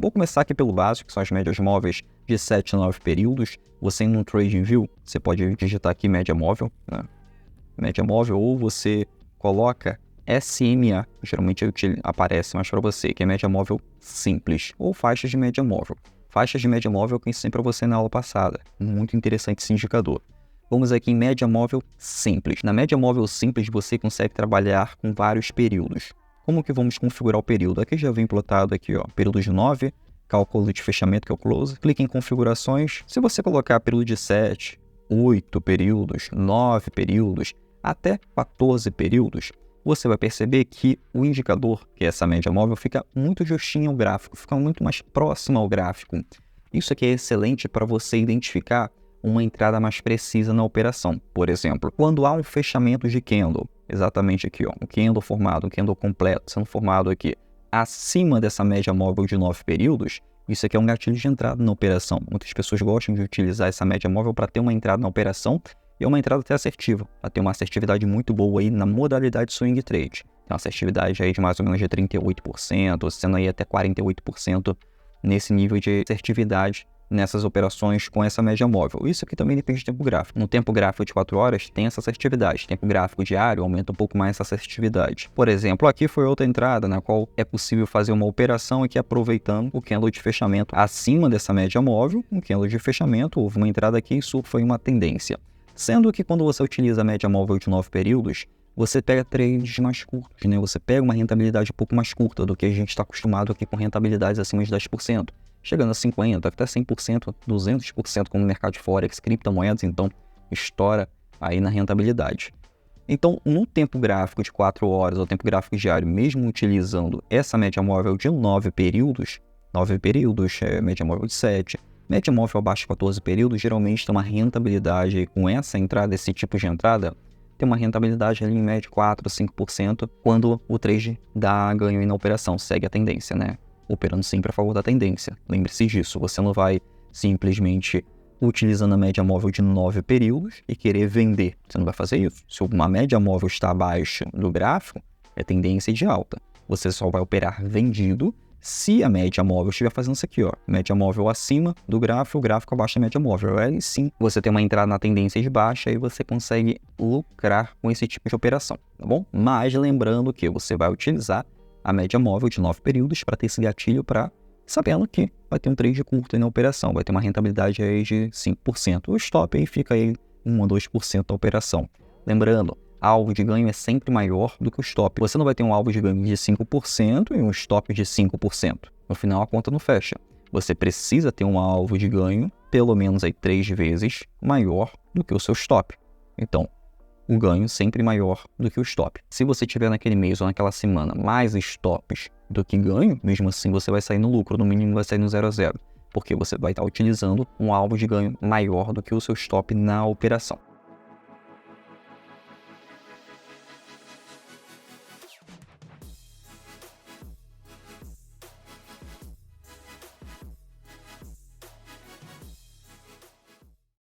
Vou começar aqui pelo básico, que são as médias móveis de 7 a 9 períodos. Você no TradingView, você pode digitar aqui média móvel, né? Média móvel, ou você coloca SMA, geralmente aparece mais para você, que é média móvel simples, ou faixas de média móvel. Faixas de média móvel eu ensinei para você na aula passada, muito interessante esse indicador. Vamos aqui em média móvel simples. Na média móvel simples você consegue trabalhar com vários períodos. Como que vamos configurar o período? Aqui já vem plotado aqui, ó, período de 9, cálculo de fechamento, que é o close. Clique em configurações. Se você colocar período de 7, 8 períodos, 9 períodos, até 14 períodos, você vai perceber que o indicador, que é essa média móvel, fica muito justinho ao gráfico, fica muito mais próximo ao gráfico. Isso aqui é excelente para você identificar uma entrada mais precisa na operação. Por exemplo, quando há um fechamento de candle, exatamente aqui, ó, um candle formado, um candle completo sendo formado aqui, acima dessa média móvel de 9 períodos, isso aqui é um gatilho de entrada na operação. Muitas pessoas gostam de utilizar essa média móvel para ter uma entrada na operação, e é uma entrada até assertiva, ela tem uma assertividade muito boa aí na modalidade swing trade. Tem uma assertividade aí de mais ou menos de 38%, sendo aí até 48% nesse nível de assertividade nessas operações com essa média móvel. Isso aqui também depende do tempo gráfico. No tempo gráfico de 4 horas tem essa assertividade. Tempo gráfico diário aumenta um pouco mais essa assertividade. Por exemplo, aqui foi outra entrada na qual é possível fazer uma operação aqui aproveitando o candle de fechamento acima dessa média móvel. Um candle de fechamento, houve uma entrada aqui e isso foi uma tendência. Sendo que quando você utiliza a média móvel de 9 períodos, você pega trades mais curtos, né? Você pega uma rentabilidade um pouco mais curta do que a gente está acostumado aqui com rentabilidades acima de 10%. Chegando a 50%, até 100%, 200% como no mercado de Forex, criptomoedas, então estoura aí na rentabilidade. Então, no tempo gráfico de 4 horas ou tempo gráfico diário, mesmo utilizando essa média móvel de 9 períodos, média móvel de 7, média móvel abaixo de 14 períodos, geralmente tem uma rentabilidade com essa entrada, esse tipo de entrada, tem uma rentabilidade ali em média de 4 a 5% quando o trade dá ganho aí na operação, segue a tendência, né? Operando sempre a favor da tendência. Lembre-se disso, você não vai simplesmente utilizando a média móvel de 9 períodos e querer vender. Você não vai fazer isso. Se uma média móvel está abaixo do gráfico, é tendência de alta. Você só vai operar vendido se a média móvel estiver fazendo isso aqui, ó. Média móvel acima do gráfico, o gráfico abaixo da média móvel. Aí sim, você tem uma entrada na tendência de baixa e você consegue lucrar com esse tipo de operação, tá bom? Mas lembrando que você vai utilizar a média móvel de 9 períodos para ter esse gatilho para sabendo que vai ter um trade curto aí na operação, vai ter uma rentabilidade aí de 5%. O stop aí fica aí 1 a 2% da operação. Lembrando, alvo de ganho é sempre maior do que o stop. Você não vai ter um alvo de ganho de 5% e um stop de 5%. No final a conta não fecha. Você precisa ter um alvo de ganho pelo menos aí 3 vezes maior do que o seu stop. Então, o ganho sempre maior do que o stop. Se você tiver naquele mês ou naquela semana mais stops do que ganho, mesmo assim você vai sair no lucro, no mínimo vai sair no 0 a 0, porque você vai estar utilizando um alvo de ganho maior do que o seu stop na operação.